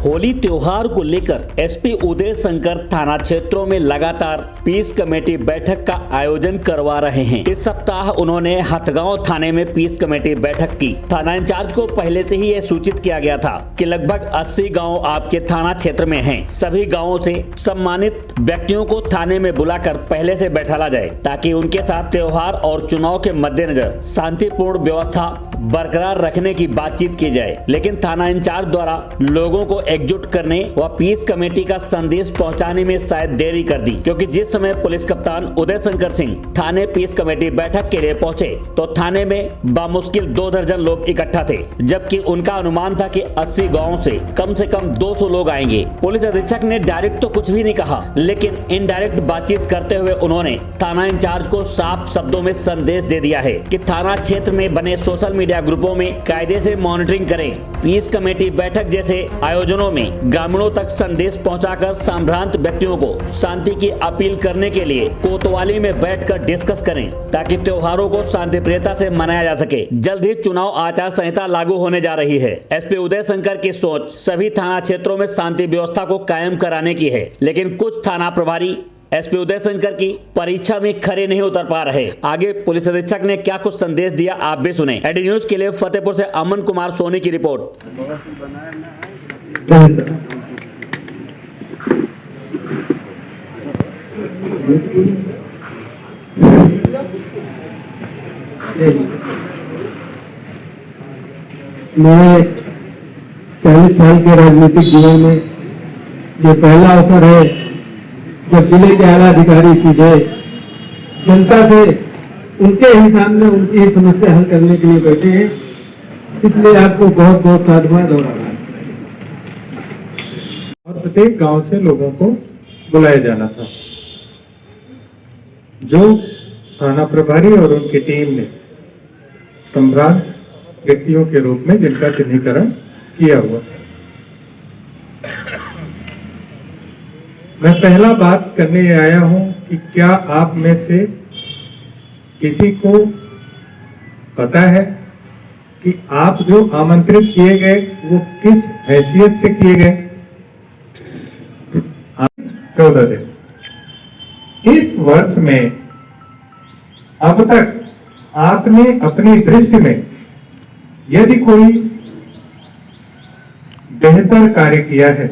होली त्योहार को लेकर एसपी उदय शंकर थाना क्षेत्रों में लगातार पीस कमेटी बैठक का आयोजन करवा रहे हैं। इस सप्ताह उन्होंने हथगांव थाने में पीस कमेटी बैठक की। थाना इंचार्ज को पहले से ही यह सूचित किया गया था कि लगभग 80 गांव आपके थाना क्षेत्र में हैं। सभी गांवों से सम्मानित व्यक्तियों को थाने में बुलाकर पहले से बैठाला जाए ताकि उनके साथ त्योहार और चुनाव के मद्देनजर शांतिपूर्ण व्यवस्था बरकरार रखने की बातचीत की जाए। लेकिन थाना इंचार्ज द्वारा लोगों को एकजुट करने व पीस कमेटी का संदेश पहुंचाने में शायद देरी कर दी, क्योंकि जिस समय पुलिस कप्तान उदय शंकर सिंह थाने पीस कमेटी बैठक के लिए पहुंचे तो थाने में बामुश्किल 2 दर्जन लोग इकट्ठा थे, जबकि उनका अनुमान था कि 80 गाँव से कम 200 लोग आएंगे। पुलिस अधीक्षक ने डायरेक्ट तो कुछ भी नहीं कहा, लेकिन इनडायरेक्ट बातचीत करते हुए उन्होंने थाना इंचार्ज को साफ शब्दों में संदेश दे दिया है कि थाना क्षेत्र में बने सोशल मीडिया ग्रुपों में कायदे से मॉनिटरिंग करें। पीस कमेटी बैठक जैसे आयोजनों में ग्रामीणों तक संदेश पहुंचाकर संभ्रांत व्यक्तियों को शांति की अपील करने के लिए कोतवाली में बैठकर डिस्कस करें ताकि त्योहारों को शांतिप्रियता से मनाया जा सके। जल्द ही चुनाव आचार संहिता लागू होने जा रही है। एसपी उदय शंकर की सोच सभी थाना क्षेत्रों में शांति व्यवस्था को कायम कराने की है, लेकिन कुछ थाना प्रभारी एसपी उदय शंकर की परीक्षा में खरे नहीं उतर पा रहे। आगे पुलिस अधीक्षक ने क्या कुछ संदेश दिया, आप भी सुने। एडी न्यूज के लिए फतेहपुर से अमन कुमार सोनी की रिपोर्ट। मेरे 40 साल के राजनीतिक जीवन में ये पहला अवसर है जब जिले के आला अधिकारी सीधे जनता से उनके ही सामने उनकी ही समस्या हल करने के लिए बैठे हैं, इसलिए आपको बहुत बहुत साधुवाद और आभार। और प्रत्येक गांव से लोगों को बुलाया जाना था। जो थाना प्रभारी और उनकी टीम ने सम्राट व्यक्तियों के रूप में जिनका चिन्हीकरण किया हुआ था। मैं पहला बात करने आया हूं कि क्या आप में से किसी को पता है कि आप जो आमंत्रित किए गए वो किस हैसियत से किए गए? 14 दिन। इस वर्ष में अब तक आपने अपनी दृष्टि में यदि कोई बेहतर कार्य किया है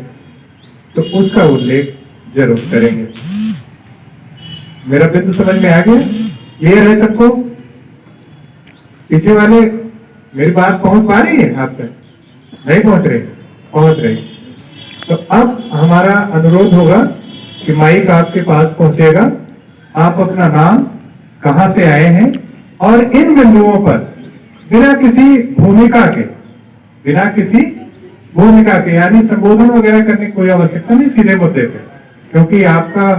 तो उसका उल्लेख जरूर करेंगे। मेरा बिंदु समझ में आ गया? क्लियर है सबको? पीछे वाले मेरी बात पहुंच पा रही है आप तक? नहीं पहुंच रही? पहुंच रही। तो अब हमारा अनुरोध होगा कि माइक आपके पास पहुंचेगा, आप अपना नाम, कहां से आए हैं और इन बिंदुओं पर बिना किसी भूमिका के यानी संबोधन वगैरह करने की कोई आवश्यकता नहीं, सीधे मुद्दे पे, क्योंकि आपका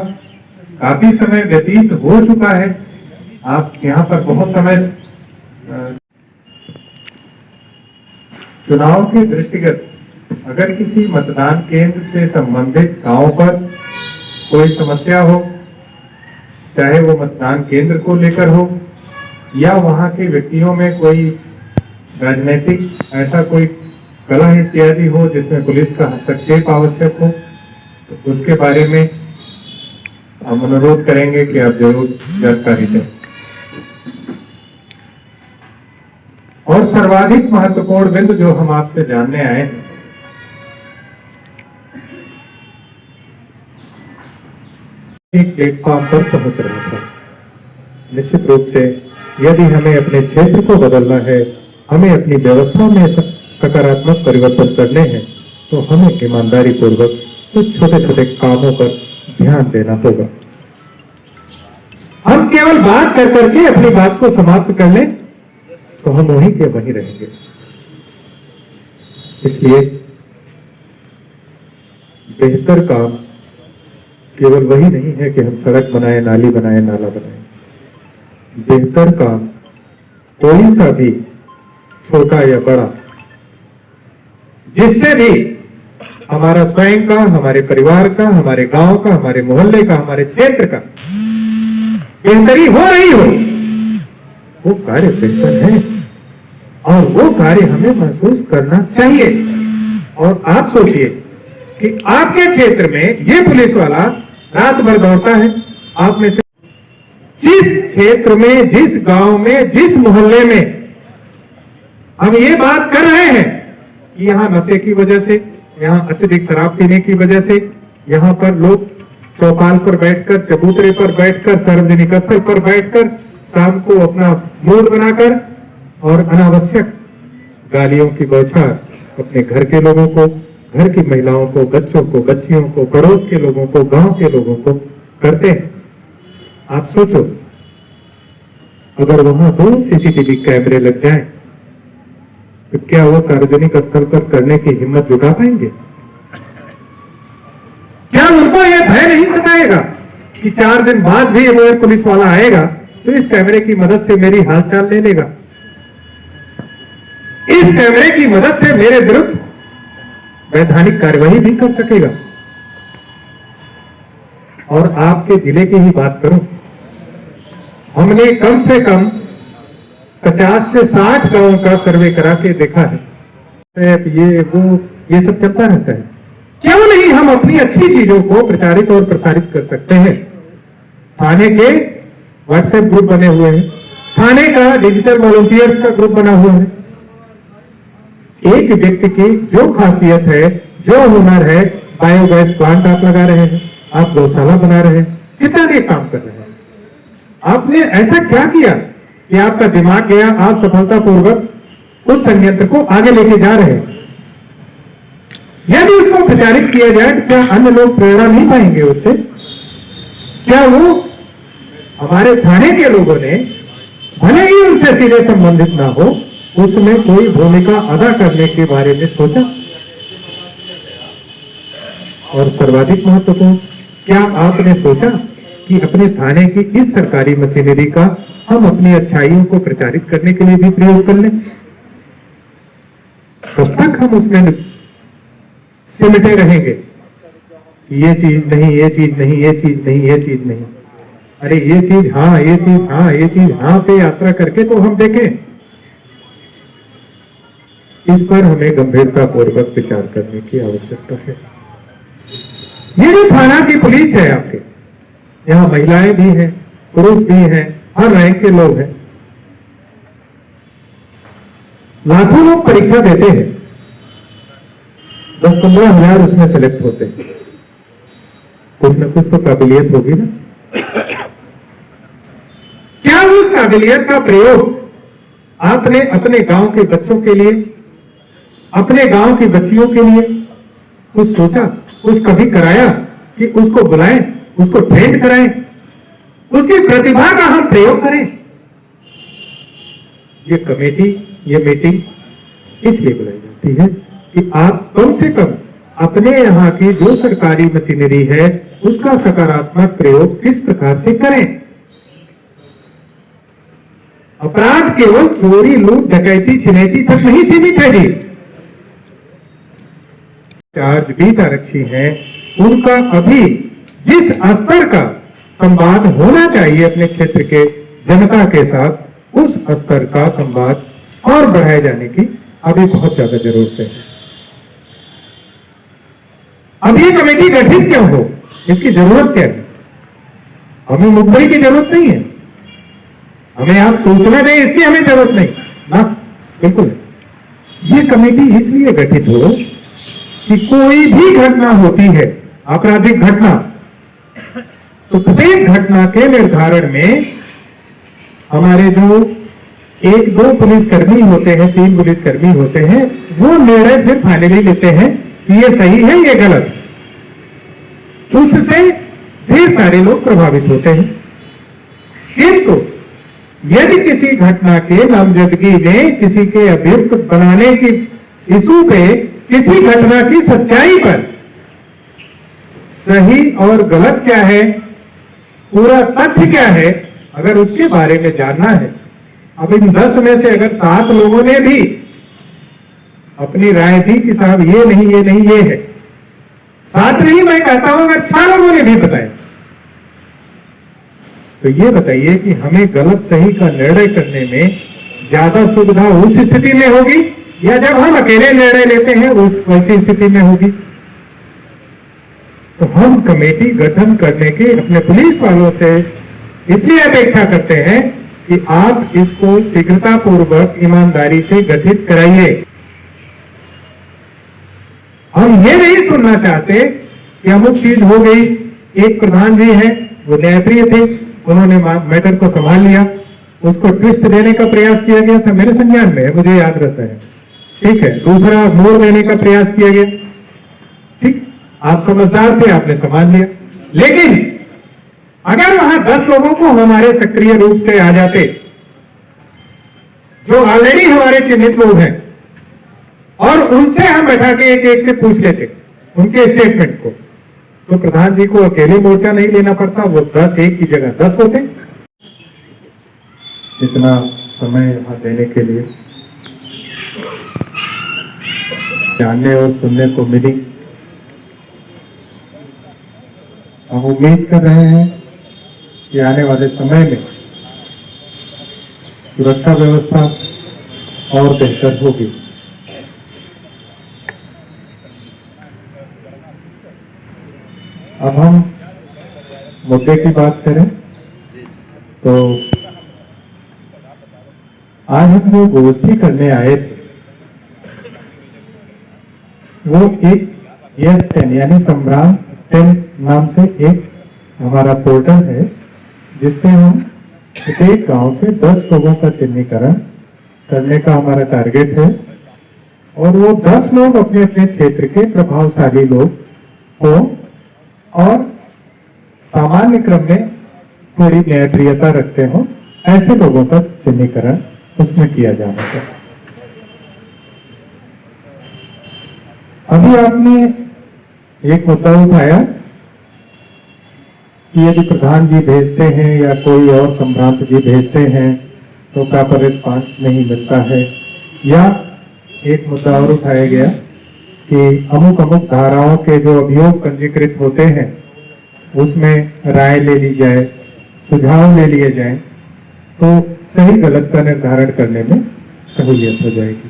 काफी समय व्यतीत हो चुका है। आप यहाँ पर बहुत समय चुनाव के दृष्टिगत अगर किसी मतदान केंद्र से संबंधित गांव पर कोई समस्या हो, चाहे वो मतदान केंद्र को लेकर हो या वहां के व्यक्तियों में कोई राजनीतिक ऐसा कोई कलह इत्यादि हो जिसमें पुलिस का हस्तक्षेप आवश्यक हो, तो उसके बारे में हम अनुरोध करेंगे कि आप जरूर जानकारी दें। और सर्वाधिक महत्वपूर्ण बिंदु जो हम आपसे जानने आए हैं, एक प्लेटफॉर्म पर पहुंच रहा था। निश्चित रूप से यदि हमें अपने क्षेत्र को बदलना है, हमें अपनी व्यवस्था में सकारात्मक परिवर्तन करने हैं, तो हमें ईमानदारी पूर्वक कुछ छोटे छोटे कामों पर ध्यान देना होगा। हम केवल बात कर करके अपनी बात को समाप्त कर लें तो हम वहीं के वहीं रहेंगे। इसलिए बेहतर काम केवल वही नहीं है कि हम सड़क बनाए, नाली बनाए, नाला बनाए। बेहतर काम कोई सा भी छोटा या बड़ा, जिससे भी हमारा स्वयं का, हमारे परिवार का, हमारे गांव का, हमारे मोहल्ले का, हमारे क्षेत्र का बेहतरी हो रही हो, वो कार्य बेहतर है और वो कार्य हमें महसूस करना चाहिए। और आप सोचिए कि आपके क्षेत्र में ये पुलिस वाला रात भर दौड़ता है, आप में से जिस क्षेत्र में, जिस गांव में, जिस मोहल्ले में हम ये बात कर रहे हैं कि यहां नशे की वजह से, यहां अत्यधिक शराब पीने की वजह से, यहां पर लोग चौपाल पर बैठकर, चबूतरे पर बैठकर, सार्वजनिक स्थल पर बैठकर शाम को अपना मूड बनाकर और अनावश्यक गालियों की बौछार अपने घर के लोगों को, घर की महिलाओं को, बच्चों को, बच्चियों को, पड़ोस के लोगों को, गांव के लोगों को करते हैं। आप सोचो, अगर वहां 2 सीसीटीवी कैमरे लग जाएं, तो क्या वो सार्वजनिक स्थल पर करने की हिम्मत जुटा पाएंगे? क्या उनको यह भय नहीं सताएगा कि 4 दिन बाद भी अगर पुलिस वाला आएगा तो इस कैमरे की मदद से मेरी हालचाल ले लेगा, इस कैमरे की मदद से मेरे विरुद्ध वैधानिक कार्यवाही भी कर सकेगा? और आपके जिले की ही बात करूं, हमने कम से कम 50 से 60 गांवों का सर्वे करा के देखा है। ये सब चलता रहता है। क्यों नहीं हम अपनी अच्छी चीजों को प्रचारित और प्रसारित कर सकते हैं? थाने के व्हाट्सएप ग्रुप बने हुए हैं, थाने का डिजिटल वॉलंटियर्स का ग्रुप बना हुआ है। एक व्यक्ति की जो खासियत है, जो हुनर है, बायोगैस प्लांट आप लगा रहे हैं, आप गौशाला बना रहे हैं, कितना देर काम कर रहे हैं। आपने ऐसा क्या किया कि आपका दिमाग गया, आप सफलतापूर्वक उस संयंत्र को आगे लेके जा रहे हैं? यदि उसको प्रचारित किया जाए तो क्या अन्य लोग प्रेरणा नहीं पाएंगे उससे? क्या वो हमारे थाने के लोगों ने, भले ही उनसे सीधे संबंधित ना हो, उसमें कोई भूमिका अदा करने के बारे में सोचा? और सर्वाधिक महत्वपूर्ण, क्या आपने सोचा कि अपने थाने की इस सरकारी मशीनरी का हम अपनी अच्छाइयों को प्रचारित करने के लिए भी प्रयोग कर लें? कब तक हम उसमें सिमटे रहेंगे? ये चीज नहीं, ये चीज नहीं, ये चीज नहीं, ये चीज नहीं, अरे ये चीज हाँ, ये चीज हाँ, ये चीज हाँ पे यात्रा करके तो हम देखें। इस पर हमें गंभीरता पूर्वक विचार करने की आवश्यकता है। ये जो थाना की पुलिस है आपके, यहाँ महिलाएं भी हैं, पुरुष भी हैं, हर रैंक के लोग हैं। लाखों लोग परीक्षा देते हैं, 10-15 हजार उसमें सेलेक्ट होते हैं। कुछ ना कुछ तो काबिलियत होगी ना? क्या उस काबिलियत का प्रयोग आपने अपने गांव के बच्चों के लिए, अपने गांव की बच्चियों के लिए कुछ सोचा, कुछ कभी कराया कि उसको बुलाएं, उसको ट्रेन कराएं, उसकी प्रतिभा का हम प्रयोग करें? ये कमेटी, ये मीटिंग इसलिए बुलाई जाती है कि आप कम से कम अपने यहाँ की जो सरकारी मशीनरी है उसका सकारात्मक प्रयोग किस प्रकार से करें। अपराध केवल चोरी, लूट, डकैती, छिनैती तक नहीं सीमित है जी। चार्जशीट आरक्षी हैं, उनका अभी जिस स्तर का संवाद होना चाहिए अपने क्षेत्र के जनता के साथ, उस स्तर का संवाद और बढ़ाए जाने की अभी बहुत ज्यादा जरूरत है। अब ये कमेटी गठित क्यों हो, इसकी जरूरत क्या है? हमें मुखबरी की जरूरत नहीं है, हमें आप सूचना दें इसकी हमें जरूरत नहीं ना, बिल्कुल। ये कमेटी इसलिए गठित हो कि कोई भी घटना होती है, आपराधिक घटना, तो प्रत्येक घटना के निर्धारण में हमारे जो 1-2 पुलिसकर्मी होते हैं, 3 पुलिसकर्मी होते हैं, वो निर्णय फिर फाइनली लेते हैं कि ये सही है, ये गलत। उससे ढेर सारे लोग प्रभावित होते हैं। किंतु यदि किसी घटना के नामजदगी में किसी के अभियुक्त बनाने की इशू पे, किसी घटना की सच्चाई पर, सही और गलत क्या है, पूरा तथ्य क्या है, अगर उसके बारे में जानना है, अब इन 10 में से अगर 7 लोगों ने भी अपनी राय दी कि साहब ये नहीं, ये नहीं, ये है, 7 नहीं मैं कहता हूं अगर 6 लोगों ने भी बताया, तो ये बताइए कि हमें गलत सही का निर्णय करने में ज्यादा सुविधा उस स्थिति में होगी या जब हम अकेले निर्णय लेते हैं उस वैसी स्थिति में होगी? तो हम कमेटी गठन करने की अपने पुलिस वालों से इसलिए अपेक्षा करते हैं कि आप इसको शीघ्रता पूर्वक ईमानदारी से गठित कराइए। हम ये नहीं सुनना चाहते कि अमुक चीज हो गई। एक प्रधान जी हैं, वो न्यायप्रिय थे, उन्होंने मैटर को संभाल लिया, उसको ट्विस्ट देने का प्रयास किया गया था, मेरे संज्ञान में है, मुझे याद रहता है, ठीक है। दूसरा मोड़ देने का प्रयास किया गया, ठीक, आप समझदार थे, आपने संभाल लिया। लेकिन अगर वहां 10 लोगों को हमारे सक्रिय रूप से आ जाते, जो ऑलरेडी हमारे चिन्हित लोग हैं, और उनसे हम बैठा के एक एक से पूछ लेते उनके स्टेटमेंट को, तो प्रधान जी को अकेले मोर्चा नहीं लेना पड़ता, वो 10 एक की जगह 10 होते। इतना समय यहां देने के लिए जानने और सुनने को मिली। हम उम्मीद कर रहे हैं कि आने वाले समय में सुरक्षा व्यवस्था और बेहतर होगी। अब हम मुद्दे की बात करें तो आज हम जो गोष्ठी करने आए थे वो एक यस 10 यानी संग्राम 10 नाम से एक हमारा पोर्टल है, जिसपे हम प्रत्येक गांव से 10 लोगों का चिन्हीकरण करने का हमारा टारगेट है, और वो 10 लोग अपने अपने क्षेत्र के प्रभावशाली लोग हो और सामान्य क्रम में थोड़ी न्यायप्रियता रखते हो, ऐसे लोगों का चिन्हीकरण उसमें किया जाना चाहिए। अभी आपने एक मुद्दा उठाया कि यदि प्रधान जी भेजते हैं या कोई और संभ्रांत जी भेजते हैं तो प्रॉपर रिस्पांस नहीं मिलता है, या एक मुद्दा और उठाया गया कि अमुक अमुक धाराओं के जो अभियोग पंजीकृत होते हैं उसमें राय ले ली जाए, सुझाव ले लिए जाए, तो सही गलत का निर्धारण करने में सहूलियत हो जाएगी।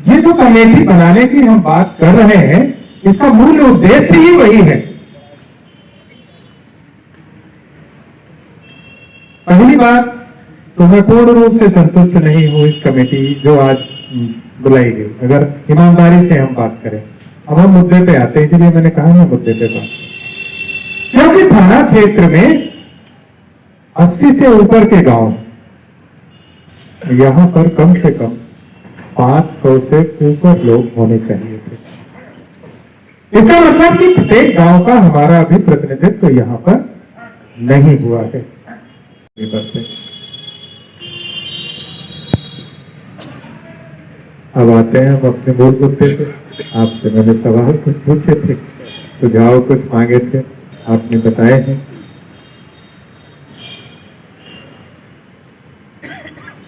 ये जो कमेटी बनाने की हम बात कर रहे हैं, इसका मूल उद्देश्य ही वही है। पहली बात तो मैं पूर्ण रूप से संतुष्ट नहीं हूं इस कमेटी जो आज बुलाई गई, अगर ईमानदारी से हम बात करें। अब हम मुद्दे पे आते हैं, इसलिए मैंने कहा मैं मुद्दे पे बात, क्योंकि थाना क्षेत्र में 80 से ऊपर के गांव, यहां पर कम से कम 500 से ऊपर लोग होने चाहिए थे। इसका मतलब कि प्रत्येक गांव का हमारा अभी प्रतिनिधित्व तो यहां पर नहीं हुआ है। अब आते हैं हम अपने मूल मुद्दे पे। आपसे मैंने सवाल कुछ पूछे थे, सुझाव कुछ मांगे थे, आपने बताए हैं।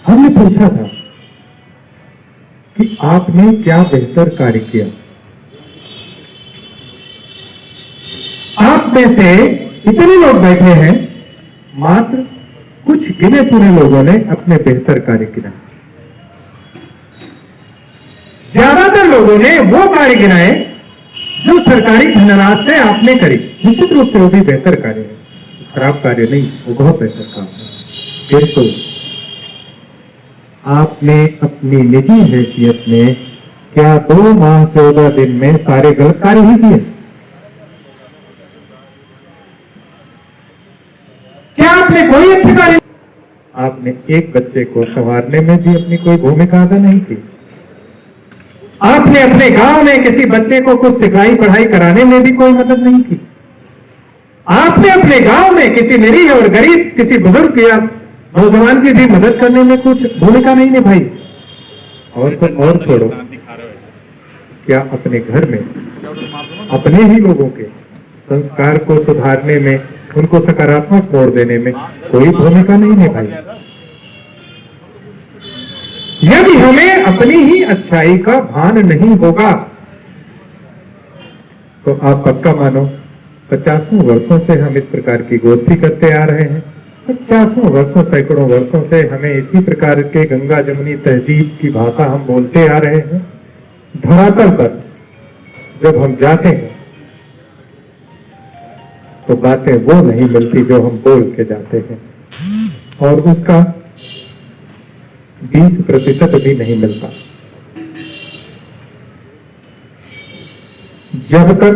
हमने पूछा था कि आपने क्या बेहतर कार्य किया। आप में से इतने लोग बैठे हैं, मात्र कुछ गिने चुने लोगों ने अपने बेहतर कार्य किया। ज्यादातर लोगों ने वो कार्य गिनाए जो सरकारी धनराशि से आपने करी। निश्चित रूप से वो भी बेहतर कार्य है, खराब कार्य नहीं, वो बहुत बेहतर काम है। फिर तो आपने अपनी निजी हैसियत में क्या 2 माह 14 दिन में सारे गलत कार्य ही किए? क्या आपने कोई अच्छे कार्य? आपने एक बच्चे को संवारने में भी अपनी कोई भूमिका अदा नहीं की। आपने अपने गांव में किसी बच्चे को कुछ सिखाई पढ़ाई कराने में भी कोई मदद नहीं की। आपने अपने गांव में किसी निरीह और गरीब किसी बुजुर्ग या नौजवान की भी मदद करने में कुछ भूमिका नहीं निभाई। और तो और छोड़ो, क्या अपने घर में अपने ही लोगों के संस्कार को सुधारने में, उनको सकारात्मक मोड़ देने में कोई भूमिका नहीं निभाई। यदि हमें अपनी ही अच्छाई का भान नहीं होगा तो आप पक्का मानो 50 वर्षों से हम इस प्रकार की गोष्ठी करते आ रहे हैं। 50 वर्षों, सैकड़ों वर्षों से हमें इसी प्रकार के गंगा जमुनी तहजीब की भाषा हम बोलते आ रहे हैं। धरातल पर जब हम जाते हैं तो बातें वो नहीं मिलती जो हम बोल के जाते हैं, और उसका 20% भी नहीं मिलता। जब तक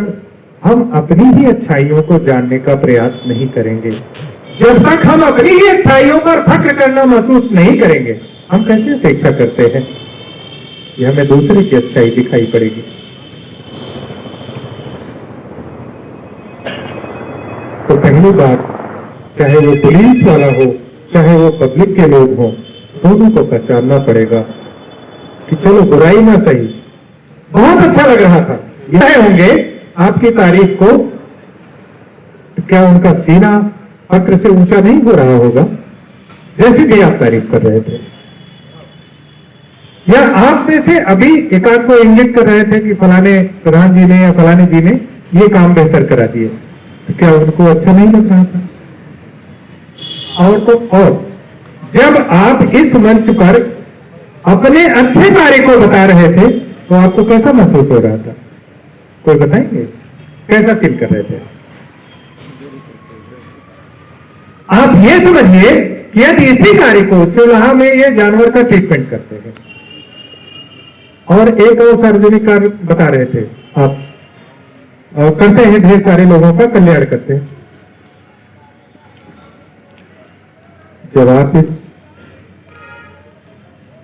हम अपनी ही अच्छाइयों को जानने का प्रयास नहीं करेंगे, जब तक हम अपनी ही अच्छाइयों पर फख्र करना महसूस नहीं करेंगे, हम कैसे अपेक्षा करते हैं कि हमें दूसरे की अच्छाई दिखाई पड़ेगी। तो पहली बात, चाहे वो पुलिस वाला हो, चाहे वो पब्लिक के लोग हों, दोनों को पहचानना पड़ेगा कि चलो बुराई ना सही, बहुत अच्छा लग रहा था, यह होंगे आपकी तारीफ को, तो क्या उनका सीना फक्र से ऊंचा नहीं हो रहा होगा जैसे भी आप तारीफ कर रहे थे? या आप में से अभी एकाध को इंगित कर रहे थे कि फलाने प्रधान जी ने या फलाने जी ने ये काम बेहतर करा दिए, तो क्या उनको अच्छा नहीं लग रहा था? और जब आप इस मंच पर अपने अच्छे कार्य को बता रहे थे तो आपको कैसा महसूस हो रहा था? कोई बताएंगे कैसा फील कर रहे थे? आप ये समझिए कि यदि इसी कार्य को चूल्हा में ये जानवर का ट्रीटमेंट करते हैं, और एक और सार्वजनिक कार्य बता रहे थे आप करते हैं, ढेर सारे लोगों का कल्याण करते हैं, जब आप इस